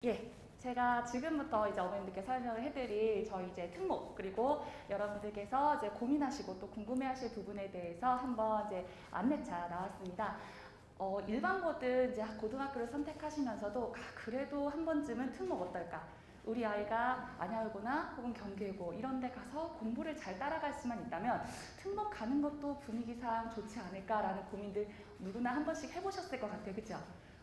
예, 제가 지금부터 이제 어머님들께 설명을 해드릴 저희 이제 특목, 그리고 여러분들께서 이제 고민하시고 또 궁금해하실 부분에 대해서 한번 이제 안내차 나왔습니다. 일반고든 이제 고등학교를 선택하시면서도 그래도 한 번쯤은 특목 어떨까? 우리 아이가 안양여고나 혹은 경기여고 이런 데 가서 공부를 잘 따라갈 수만 있다면 특목 가는 것도 분위기상 좋지 않을까라는 고민들 누구나 한 번씩 해보셨을 것 같아요. 그죠?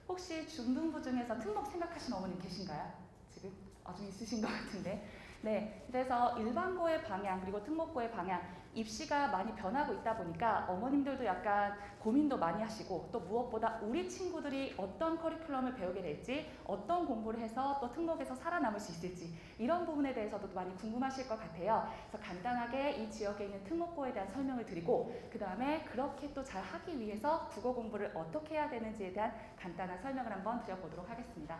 혹시 중등부 중에서 특목 생각하시는 어머님 계신가요? 지금 좀 있으신 것 같은데. 네, 그래서 일반고의 방향 그리고 특목고의 방향 입시가 많이 변하고 있다 보니까 어머님들도 약간 고민도 많이 하시고 또 무엇보다 우리 친구들이 어떤 커리큘럼을 배우게 될지 어떤 공부를 해서 또 특목에서 살아남을 수 있을지 이런 부분에 대해서도 많이 궁금하실 것 같아요. 그래서 간단하게 이 지역에 있는 특목고에 대한 설명을 드리고 그 다음에 그렇게 또 잘 하기 위해서 국어 공부를 어떻게 해야 되는지에 대한 간단한 설명을 한번 드려보도록 하겠습니다.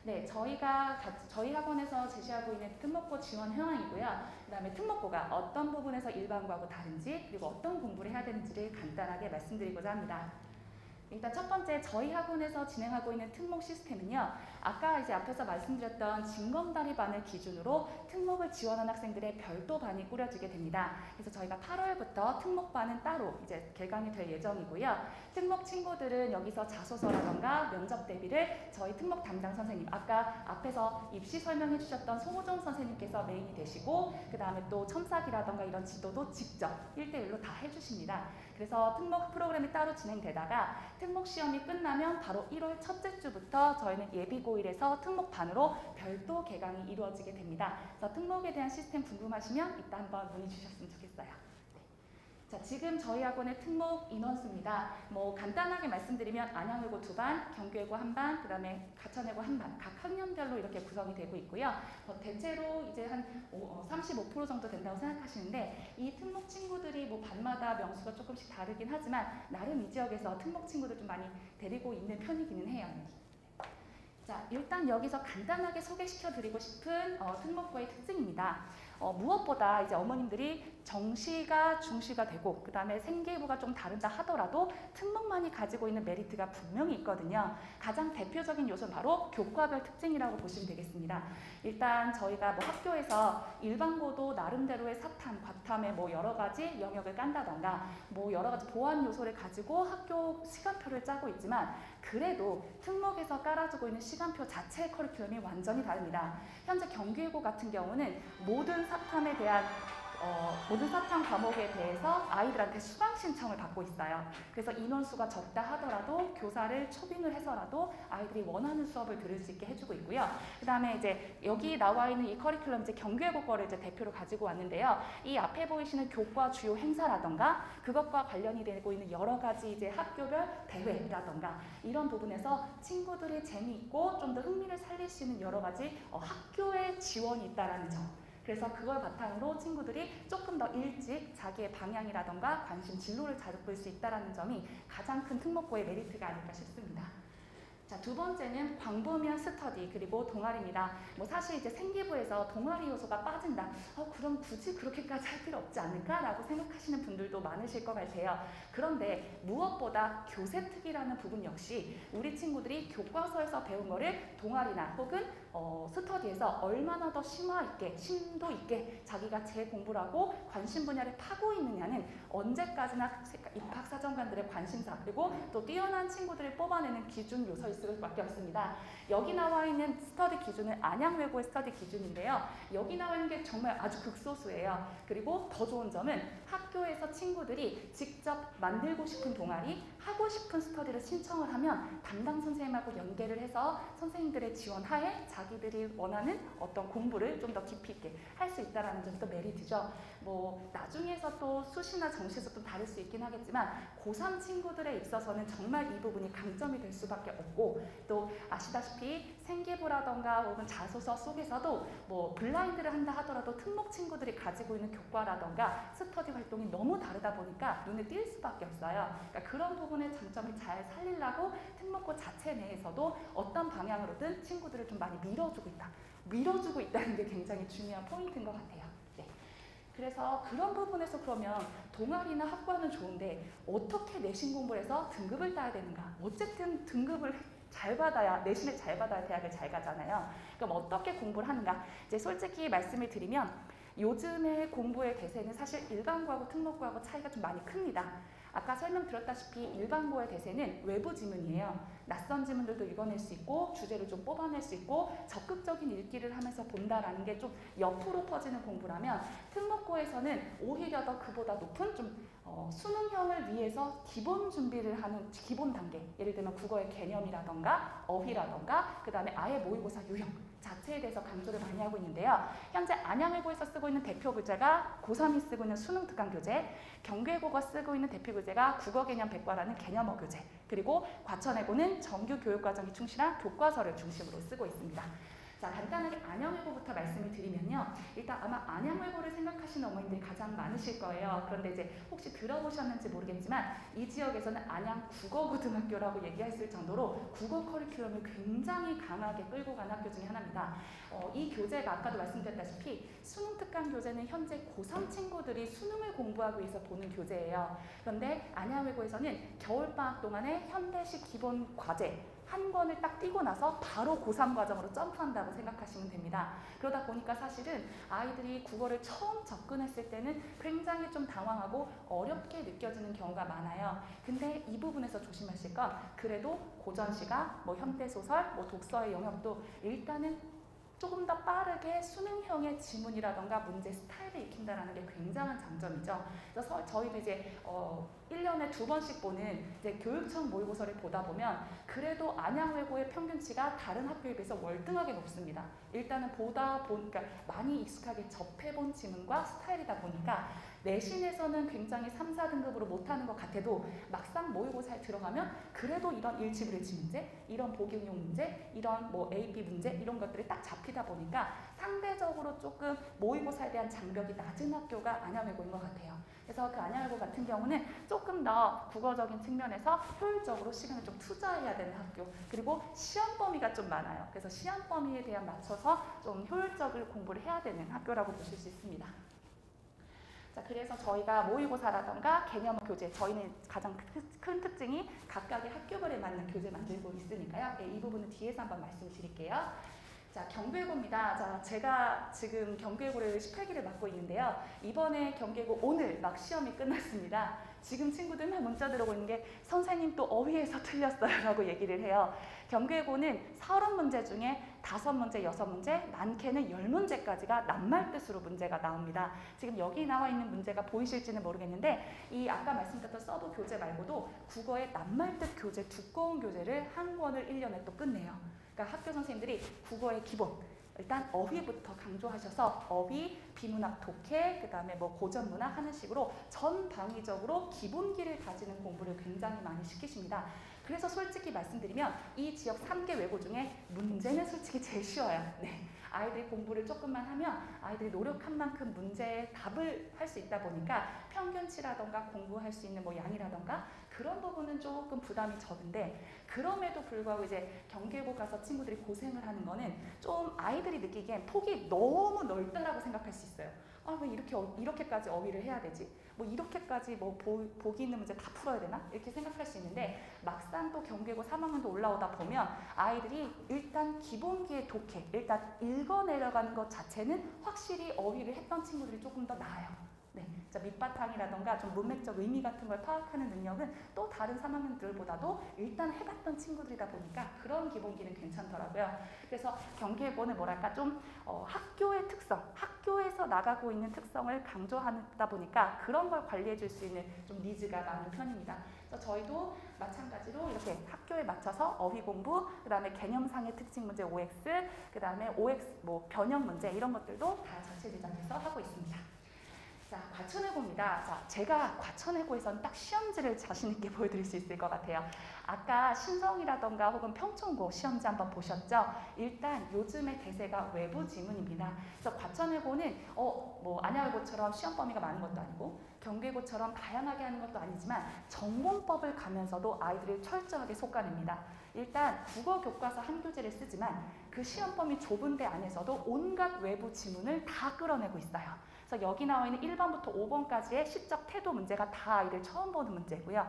네, 저희 학원에서 제시하고 있는 특목고 지원 현황이고요. 그 다음에 특목고가 어떤 부분에서 일반고하고 다른지 그리고 어떤 공부를 해야 되는지를 간단하게 말씀드리고자 합니다. 일단 첫 번째 저희 학원에서 진행하고 있는 특목 시스템은요. 아까 이제 앞에서 말씀드렸던 징검다리반을 기준으로 특목을 지원한 학생들의 별도 반이 꾸려지게 됩니다. 그래서 저희가 8월부터 특목반은 따로 이제 개강이 될 예정이고요. 특목 친구들은 여기서 자소서라던가 면접 대비를 저희 특목 담당 선생님, 아까 앞에서 입시 설명해 주셨던 송호정 선생님께서 메인이 되시고 그 다음에 또 첨삭이라던가 이런 지도도 직접 1대1로 다 해주십니다. 그래서 특목 프로그램이 따로 진행되다가 특목 시험이 끝나면 바로 1월 첫째 주부터 저희는 예비고1에서 특목반으로 별도 개강이 이루어지게 됩니다. 그래서 특목에 대한 시스템 궁금하시면 이따 한번 문의 주셨으면 좋겠어요. 자, 지금 저희 학원의 특목 인원수입니다. 간단하게 말씀드리면 안양외고 2반, 경기외고 1반, 그 다음에 가천외고 1반, 각 학년별로 이렇게 구성이 되고 있고요. 대체로 이제 한 35% 정도 된다고 생각하시는데 이 특목 친구들이 반마다 명수가 조금씩 다르긴 하지만 나름 이 지역에서 특목 친구들 좀 많이 데리고 있는 편이기는 해요. 자, 일단 여기서 간단하게 소개시켜 드리고 싶은 특목고의 특징입니다. 무엇보다 이제 어머님들이 정시가 중시가 되고 그 다음에 생계부가 좀 다른다 하더라도 특목만이 가지고 있는 메리트가 분명히 있거든요. 가장 대표적인 요소는 바로 교과별 특징이라고 보시면 되겠습니다. 일단 저희가 학교에서 일반고도 나름대로의 사탐, 과탐의 여러 가지 영역을 깐다던가 여러 가지 보완 요소를 가지고 학교 시간표를 짜고 있지만 그래도 특목에서 깔아주고 있는 시간표 자체의 커리큘럼이 완전히 다릅니다. 현재 경기외고 같은 경우는 모든 사탐에 대한 모든 사탐 과목에 대해서 아이들한테 수강 신청을 받고 있어요. 그래서 인원수가 적다 하더라도 교사를 초빙을 해서라도 아이들이 원하는 수업을 들을 수 있게 해주고 있고요. 그 다음에 이제 여기 나와 있는 이 커리큘럼 이제 경기외고 거를 이제 대표로 가지고 왔는데요. 이 앞에 보이시는 교과 주요 행사라던가 그것과 관련이 되고 있는 여러 가지 이제 학교별 대회라던가 이런 부분에서 친구들이 재미있고 좀 더 흥미를 살릴 수 있는 여러 가지 학교의 지원이 있다라는 점. 그래서 그걸 바탕으로 친구들이 조금 더 일찍 자기의 방향이라던가 관심 진로를 잡을 수 있다는 점이 가장 큰 특목고의 메리트가 아닐까 싶습니다. 자, 두 번째는 광범위한 스터디 그리고 동아리입니다. 사실 이제 생기부에서 동아리 요소가 빠진다. 그럼 굳이 그렇게까지 할 필요 없지 않을까라고 생각하시는 분들도 많으실 것 같아요. 그런데 무엇보다 교세특이라는 부분 역시 우리 친구들이 교과서에서 배운 거를 동아리나 혹은 스터디에서 얼마나 더 심화 있게, 심도 있게 자기가 재공부를 하고 관심 분야를 파고 있느냐는 언제까지나 입학사정관들의 관심사 그리고 또 뛰어난 친구들을 뽑아내는 기준 요소일 수밖에 없습니다. 여기 나와 있는 스터디 기준은 안양외고의 스터디 기준인데요. 여기 나와 있는 게 정말 아주 극소수예요. 그리고 더 좋은 점은 학교에서 친구들이 직접 만들고 싶은 동아리, 하고 싶은 스터디를 신청을 하면 담당 선생님하고 연계를 해서 선생님들의 지원 하에 자기들이 원하는 어떤 공부를 좀 더 깊이 있게 할 수 있다는 점이 또 메리트죠. 나중에서 또 수시나 정시에서 또 다를 수 있긴 하겠지만 고3 친구들에 있어서는 정말 이 부분이 강점이 될 수밖에 없고 또 아시다시피 생기부라던가 혹은 자소서 속에서도 블라인드를 한다 하더라도 특목 친구들이 가지고 있는 교과라던가 스터디 활동이 너무 다르다 보니까 눈에 띌 수밖에 없어요. 그러니까 그런 부분의 장점을 잘 살리려고 특목고 자체 내에서도 어떤 방향으로든 친구들을 좀 많이 밀어주고 있다는 게 굉장히 중요한 포인트인 것 같아요. 네. 그래서 그런 부분에서 그러면 동아리나 학과는 좋은데 어떻게 내신 공부를 해서 등급을 따야 되는가? 어쨌든 등급을 잘 받아야, 내신을 잘 받아야 대학을 잘 가잖아요. 그럼 어떻게 공부를 하는가? 이제 솔직히 말씀을 드리면 요즘의 공부의 대세는 사실 일반고하고 특목고하고 차이가 좀 많이 큽니다. 아까 설명드렸다시피 일반고의 대세는 외부 지문이에요. 낯선 지문들도 읽어낼 수 있고 주제를 좀 뽑아낼 수 있고 적극적인 읽기를 하면서 본다라는 게 좀 옆으로 퍼지는 공부라면 특목고에서는 오히려 더 그보다 높은 좀 수능형을 위해서 기본 준비를 하는 기본 단계, 예를 들면 국어의 개념이라던가 어휘라던가 그 다음에 아예 모의고사 유형 자체에 대해서 강조를 많이 하고 있는데요. 현재 안양외고에서 쓰고 있는 대표 교재가 고3이 쓰고 있는 수능 특강 교재, 경계고가 쓰고 있는 대표 교재가 국어 개념 백과라는 개념어 교재, 그리고 과천외고는 정규 교육과정이 충실한 교과서를 중심으로 쓰고 있습니다. 자, 간단하게 안양외고부터 말씀을 드리면요. 일단 아마 안양외고를 생각하시는 어머님들이 가장 많으실 거예요. 그런데 이제 혹시 들어보셨는지 모르겠지만 이 지역에서는 안양 국어고등학교라고 얘기했을 정도로 국어 커리큘럼을 굉장히 강하게 끌고 간 학교 중에 하나입니다. 이 교재가 아까도 말씀드렸다시피 수능 특강 교재는 현재 고3 친구들이 수능을 공부하기 위해서 보는 교재예요. 그런데 안양외고에서는 겨울방학 동안에 현대식 기본 과제 한 권을 딱 띄고 나서 바로 고3 과정으로 점프한다고 생각하시면 됩니다. 그러다 보니까 사실은 아이들이 국어를 처음 접근했을 때는 굉장히 좀 당황하고 어렵게 느껴지는 경우가 많아요. 근데 이 부분에서 조심하실 건 그래도 고전시가, 뭐 현대소설, 뭐 독서의 영역도 일단은 조금 더 빠르게 수능형의 지문이라던가 문제 스타일을 익힌다는 게 굉장한 장점이죠. 그래서 저희도 이제 1년에 2번씩 보는 이제 교육청 모의고사를 보다 보면 그래도 안양외고의 평균치가 다른 학교에 비해서 월등하게 높습니다. 일단은 그러니까 많이 익숙하게 접해본 지문과 스타일이다 보니까 내신에서는 굉장히 3, 4등급으로 못하는 것 같아도 막상 모의고사에 들어가면 그래도 이런 일치불일치 문제, 이런 보기응용 문제, 이런 뭐 A, B 문제 이런 것들이 딱 잡히다 보니까 상대적으로 조금 모의고사에 대한 장벽이 낮은 학교가 안양외고인 것 같아요. 그래서 그 안양외고 같은 경우는 조금 더 국어적인 측면에서 효율적으로 시간을 좀 투자해야 되는 학교, 그리고 시험 범위가 좀 많아요. 그래서 시험 범위에 대한 맞춰서 좀 효율적으로 공부를 해야 되는 학교라고 보실 수 있습니다. 자, 그래서 저희가 모의고사라던가 개념 교재, 저희는 가장 큰 특징이 각각의 학교별에 맞는 교재 만들고 있으니까요. 네, 이 부분은 뒤에서 한번 말씀드릴게요. 자, 경계고입니다. 자, 제가 지금 경계고를 18기를 맡고 있는데요. 이번에 경계고 오늘 막 시험이 끝났습니다. 지금 친구들만 문자 들어오고 있는 게 선생님 또 어휘에서 틀렸어요 라고 얘기를 해요. 경계고는 30문제 중에 5문제, 6문제, 많게는 10문제까지가 낱말뜻으로 문제가 나옵니다. 지금 여기 나와 있는 문제가 보이실지는 모르겠는데 이 아까 말씀드렸던 서브 교재 말고도 국어의 낱말뜻 교재, 두꺼운 교재를 한 권을 1년에 또 끝내요. 그러니까 학교 선생님들이 국어의 기본, 일단 어휘부터 강조하셔서 어휘, 비문학 독해, 그 다음에 뭐 고전문학 하는 식으로 전방위적으로 기본기를 가지는 공부를 굉장히 많이 시키십니다. 그래서 솔직히 말씀드리면 이 지역 3개 외고 중에 문제는 솔직히 제일 쉬워요. 네. 아이들이 공부를 조금만 하면 아이들이 노력한 만큼 문제에 답을 할 수 있다 보니까 평균치라던가 공부할 수 있는 뭐 양이라던가 그런 부분은 조금 부담이 적은데 그럼에도 불구하고 이제 경계고 가서 친구들이 고생을 하는 거는 좀 아이들이 느끼기엔 폭이 너무 넓다라고 생각할 수 있어요. 아, 왜 이렇게까지 어휘를 해야 되지? 뭐 이렇게까지 뭐 보기 있는 문제 다 풀어야 되나? 이렇게 생각할 수 있는데 막상 또 경계고 3학년도 올라오다 보면 아이들이 일단 기본기의 독해, 일단 읽어내려가는 것 자체는 확실히 어휘를 했던 친구들이 조금 더 나아요. 네, 밑바탕이라던가 좀 문맥적 의미 같은 걸 파악하는 능력은 또 다른 3학년들보다도 일단 해봤던 친구들이다 보니까 그런 기본기는 괜찮더라고요. 그래서 경계고는 뭐랄까 좀 학교의 특성, 학교에서 나가고 있는 특성을 강조하다 보니까 그런 걸 관리해 줄 수 있는 좀 니즈가 많은 편입니다. 그래서 저희도 마찬가지로 이렇게 학교에 맞춰서 어휘 공부, 그 다음에 개념상의 특징 문제 OX, 그 다음에 OX 뭐 변형 문제 이런 것들도 다 자체 제작해서 하고 있습니다. 자, 과천외고입니다. 자, 제가 과천외고에서는 딱 시험지를 자신있게 보여드릴 수 있을 것 같아요. 아까 신성이라던가 혹은 평촌고 시험지 한번 보셨죠? 일단 요즘의 대세가 외부 지문입니다. 그래서 과천외고는 뭐 안양외고처럼 시험 범위가 많은 것도 아니고 경계고처럼 다양하게 하는 것도 아니지만 전공법을 가면서도 아이들을 철저하게 솎아냅니다. 일단 국어 교과서 한 교재를 쓰지만 그 시험 범위 좁은 데 안에서도 온갖 외부 지문을 다 끌어내고 있어요. 그래서 여기 나와 있는 1번부터 5번까지의 시적 태도 문제가 다 아이들 처음 보는 문제고요.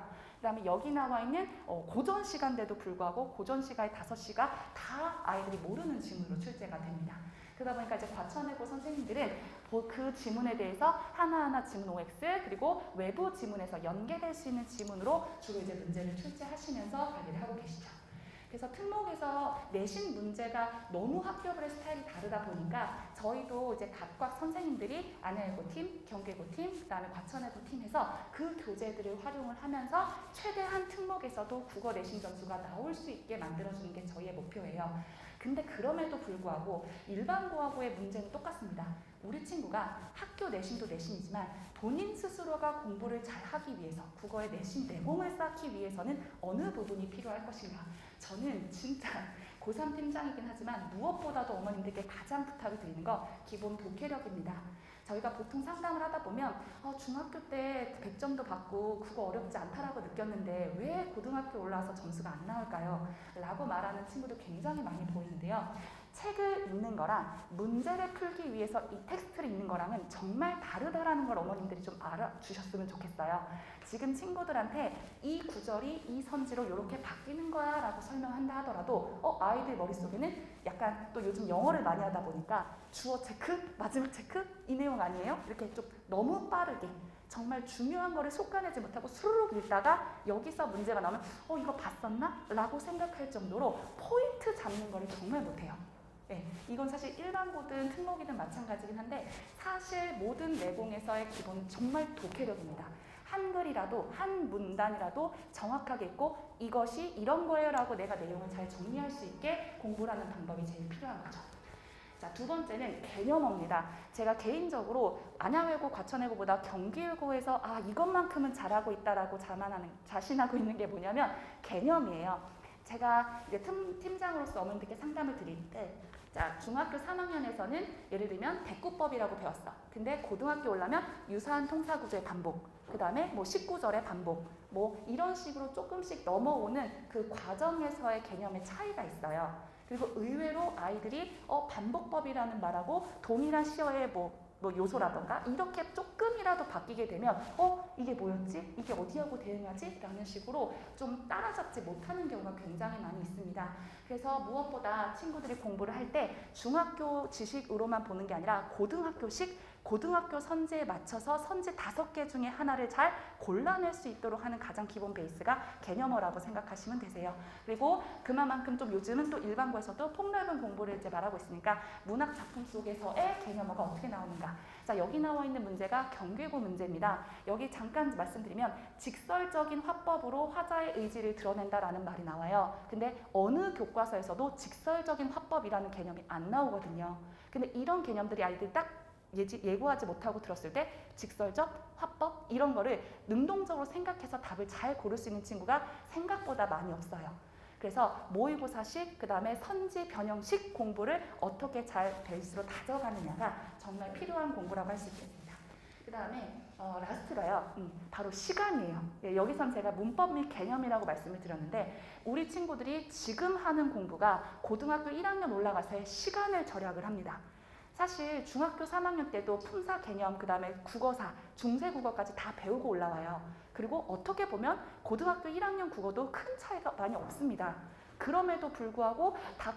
그다음에 여기 나와 있는 고전 시간대도 불구하고 고전 시간의 5시가 다 아이들이 모르는 지문으로 출제가 됩니다. 그러다 보니까 이제 과천외고 선생님들은 그 지문에 대해서 하나하나 지문 OX 그리고 외부 지문에서 연계될 수 있는 지문으로 주로 이제 문제를 출제하시면서 관리를 하고 계시죠. 그래서 특목에서 내신 문제가 너무 학교별의 스타일이 다르다 보니까 저희도 이제 각각 선생님들이 안양외고 팀, 경기외고 팀, 그다음에 과천외고 팀에서 그 교재들을 활용을 하면서 최대한 특목에서도 국어 내신 점수가 나올 수 있게 만들어주는 게 저희의 목표예요. 근데 그럼에도 불구하고 일반고하고의 문제는 똑같습니다. 우리 친구가 학교 내신도 내신이지만 본인 스스로가 공부를 잘 하기 위해서 국어의 내신 내공을 쌓기 위해서는 어느 부분이 필요할 것인가. 저는 진짜 고3 팀장이긴 하지만 무엇보다도 어머님들께 가장 부탁을 드리는 거 기본 독해력입니다. 저희가 보통 상담을 하다 보면 중학교 때 100점도 받고 국어 어렵지 않다라고 느꼈는데 왜 고등학교 올라와서 점수가 안 나올까요? 라고 말하는 친구도 굉장히 많이 보이는데요. 책을 읽는 거랑 문제를 풀기 위해서 이 텍스트를 읽는 거랑은 정말 다르다라는 걸 어머님들이 좀 알아주셨으면 좋겠어요. 지금 친구들한테 이 구절이 이 선지로 이렇게 바뀌는 거야 라고 설명한다 하더라도 아이들 머릿속에는 약간 또 요즘 영어를 많이 하다 보니까 주어 체크, 마지막 체크 이 내용 아니에요? 이렇게 좀 너무 빠르게 정말 중요한 거를 속아내지 못하고 수르륵 읽다가 여기서 문제가 나오면 이거 봤었나? 라고 생각할 정도로 포인트 잡는 거를 정말 못해요. 네, 이건 사실 일반고든 특목이든 마찬가지긴 한데 사실 모든 내공에서의 기본은 정말 독해력입니다. 한글이라도 한 문단이라도 정확하게 읽고 이것이 이런 거예요 라고 내가 내용을 잘 정리할 수 있게 공부를 하는 방법이 제일 필요한 거죠. 자, 두 번째는 개념어입니다. 제가 개인적으로 안양외고, 과천외고보다 경기외고에서 이것만큼은 잘하고 있다라고 자신하고 있는 게 뭐냐면 개념이에요. 제가 이제 팀장으로서 어머님들께 상담을 드릴 때 자, 중학교 3학년에서는 예를 들면 대꾸법이라고 배웠어. 근데 고등학교 올라면 유사한 통사구조의 반복, 그 다음에 뭐 19절의 반복, 뭐 이런 식으로 조금씩 넘어오는 그 과정에서의 개념의 차이가 있어요. 그리고 의외로 아이들이 반복법이라는 말하고 동일한 시어의 뭐 요소라던가 이렇게 조금이라도 바뀌게 되면 이게 뭐였지? 이게 어디하고 대응하지? 라는 식으로 좀 따라잡지 못하는 경우가 굉장히 많이 있습니다. 그래서 무엇보다 친구들이 공부를 할 때 중학교 지식으로만 보는 게 아니라 고등학교 선지에 맞춰서 선지 5개 중에 하나를 잘 골라낼 수 있도록 하는 가장 기본 베이스가 개념어라고 생각하시면 되세요. 그리고 그만큼 좀 요즘은 또 일반고에서도 폭넓은 공부를 이제 말하고 있으니까 문학 작품 속에서의 개념어가 어떻게 나오는가. 자, 여기 나와 있는 문제가 경기고 문제입니다. 여기 잠깐 말씀드리면 직설적인 화법으로 화자의 의지를 드러낸다라는 말이 나와요. 근데 어느 교과서에서도 직설적인 화법이라는 개념이 안 나오거든요. 근데 이런 개념들이 아이들이 딱 예고하지 못하고 들었을 때 직설적, 화법 이런 거를 능동적으로 생각해서 답을 잘 고를 수 있는 친구가 생각보다 많이 없어요. 그래서 모의고사식, 그 다음에 선지 변형식 공부를 어떻게 잘 베이스로 다져가느냐가 정말 필요한 공부라고 할 수 있겠습니다. 그 다음에 라스트가요. 바로 시간이에요. 여기선 제가 문법 및 개념이라고 말씀을 드렸는데 우리 친구들이 지금 하는 공부가 고등학교 1학년 올라가서의 시간을 절약을 합니다. 사실 중학교 3학년 때도 품사 개념, 그 다음에 국어사, 중세국어까지 다 배우고 올라와요. 그리고 어떻게 보면 고등학교 1학년 국어도 큰 차이가 많이 없습니다. 그럼에도 불구하고 다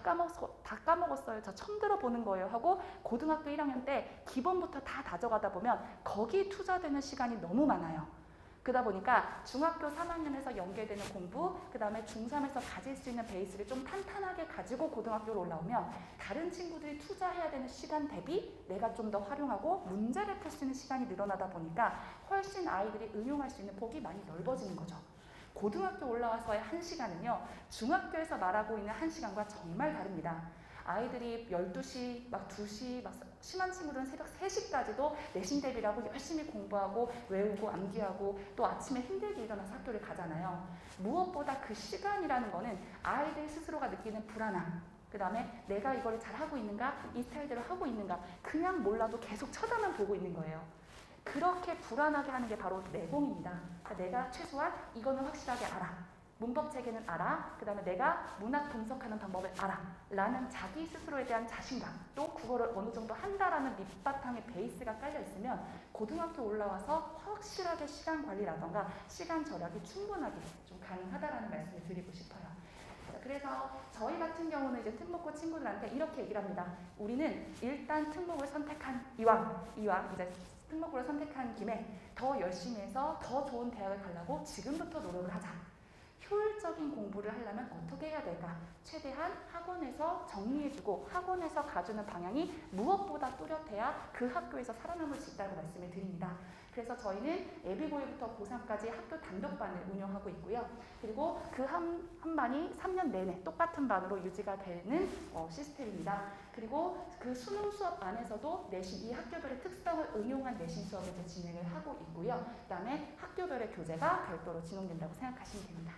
까먹었어요. 저 처음 들어보는 거예요 하고 고등학교 1학년 때 기본부터 다 다져가다 보면 거기 투자되는 시간이 너무 많아요. 그러다 보니까 중학교 3학년에서 연계되는 공부, 그 다음에 중3에서 가질 수 있는 베이스를 좀 탄탄하게 가지고 고등학교로 올라오면 다른 친구들이 투자해야 되는 시간 대비 내가 좀 더 활용하고 문제를 풀 수 있는 시간이 늘어나다 보니까 훨씬 아이들이 응용할 수 있는 폭이 많이 넓어지는 거죠. 고등학교 올라와서의 1시간은요. 중학교에서 말하고 있는 1시간과 정말 다릅니다. 아이들이 12시, 막 2시, 막 심한 친구들은 새벽 3시까지도 내신 대비라고 열심히 공부하고 외우고 암기하고 또 아침에 힘들게 일어나서 학교를 가잖아요. 무엇보다 그 시간이라는 거는 아이들 스스로가 느끼는 불안함, 그 다음에 내가 이걸 잘하고 있는가, 이 스타일대로 하고 있는가, 그냥 몰라도 계속 쳐다만 보고 있는 거예요. 그렇게 불안하게 하는 게 바로 내공입니다. 그러니까 내가 최소한 이거는 확실하게 알아. 문법 체계는 알아. 그 다음에 내가 문학 분석하는 방법을 알아. 라는 자기 스스로에 대한 자신감, 또 국어를 어느 정도 한다라는 밑바탕의 베이스가 깔려 있으면 고등학교 올라와서 확실하게 시간 관리라던가 시간 절약이 충분하게 좀 가능하다라는 말씀을 드리고 싶어요. 그래서 저희 같은 경우는 이제 특목고 친구들한테 이렇게 얘기를 합니다. 우리는 일단 특목을 선택한 이왕 이제 특목고를 선택한 김에 더 열심히 해서 더 좋은 대학을 가려고 지금부터 노력을 하자. 효율적인 공부를 하려면 어떻게 해야 될까? 최대한 학원에서 정리해주고 학원에서 가주는 방향이 무엇보다 뚜렷해야 그 학교에서 살아남을 수 있다고 말씀을 드립니다. 그래서 저희는 예비고일부터 고3까지 학교 단독반을 운영하고 있고요. 그리고 그 한 반이 3년 내내 똑같은 반으로 유지가 되는 시스템입니다. 그리고 그 수능 수업 안에서도 내신, 이 학교별의 특성을 응용한 내신 수업을 이제 진행을 하고 있고요. 그 다음에 학교별의 교재가 별도로 진행된다고 생각하시면 됩니다.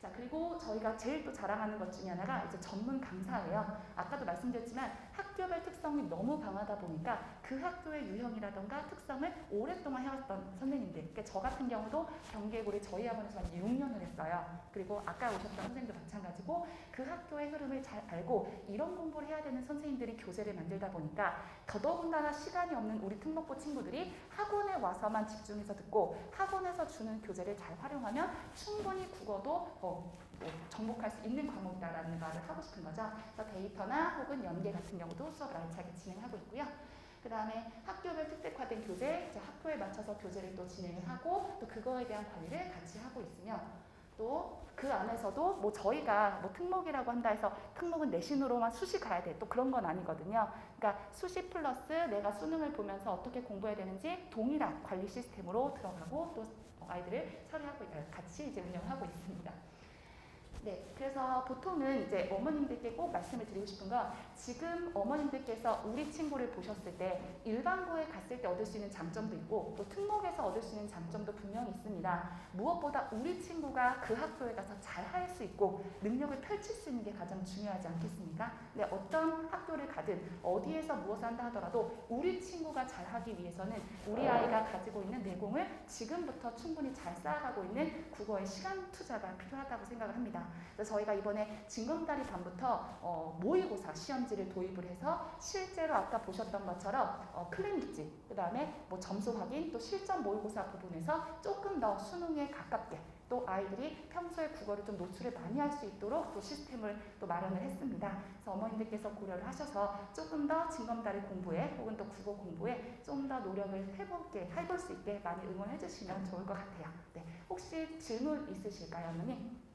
자, 그리고 저희가 제일 또 자랑하는 것 중에 하나가 이제 전문 강사예요. 아까도 말씀드렸지만 학교별 특성이 너무 강하다 보니까 그 학교의 유형이라던가 특성을 오랫동안 해왔던 선생님들. 그러니까 저 같은 경우도 경계고를 저희 학원에서 한 6년을 했어요. 그리고 아까 오셨던 선생님도 마찬가지고 그 학교의 흐름을 잘 알고 이런 공부를 해야 되는 선생님들이 교재를 만들다 보니까 더더군다나 시간이 없는 우리 특목고 친구들이 학원에 와서만 집중해서 듣고 학원에서 주는 교재를 잘 활용하면 충분히 국어도 정복할 수 있는 과목이다라는 말을 하고 싶은 거죠. 그래서 데이터나 혹은 연계 같은 경우도 수업을 알차게 진행하고 있고요. 그 다음에 학교별 특색화된 교재, 학교에 맞춰서 교재를 또 진행을 하고 또 그거에 대한 관리를 같이 하고 있으며 또 그 안에서도 뭐 저희가 뭐 특목이라고 한다 해서 특목은 내신으로만 수시 가야 돼. 또 그런 건 아니거든요. 그러니까 수시 플러스 내가 수능을 보면서 어떻게 공부해야 되는지 동일한 관리 시스템으로 들어가고 또 아이들을 처리하고 같이 이제 운영하고 있습니다. 네, 그래서 보통은 이제 어머님들께 꼭 말씀을 드리고 싶은 건 지금 어머님들께서 우리 친구를 보셨을 때 일반고에 갔을 때 얻을 수 있는 장점도 있고 또 특목에서 얻을 수 있는 장점도 분명히 있습니다. 무엇보다 우리 친구가 그 학교에 가서 잘 할 수 있고 능력을 펼칠 수 있는 게 가장 중요하지 않겠습니까? 네, 어떤 학교를 가든 어디에서 무엇을 한다 하더라도 우리 친구가 잘하기 위해서는 우리 아이가 가지고 있는 내공을 지금부터 충분히 잘 쌓아가고 있는 국어의 시간 투자가 필요하다고 생각을 합니다. 그래서 저희가 이번에 징검다리 반부터 모의고사 시험지를 도입을 해서 실제로 아까 보셨던 것처럼 클리닉지, 그 다음에 뭐 점수 확인, 또 실전 모의고사 부분에서 조금 더 수능에 가깝게 또 아이들이 평소에 국어를 좀 노출을 많이 할 수 있도록 또 시스템을 또 마련을 했습니다. 그래서 어머님들께서 고려를 하셔서 조금 더 징검다리 공부에 혹은 또 국어 공부에 좀 더 노력을 해볼 수 있게 많이 응원해 주시면 좋을 것 같아요. 네, 혹시 질문 있으실까요, 어머님?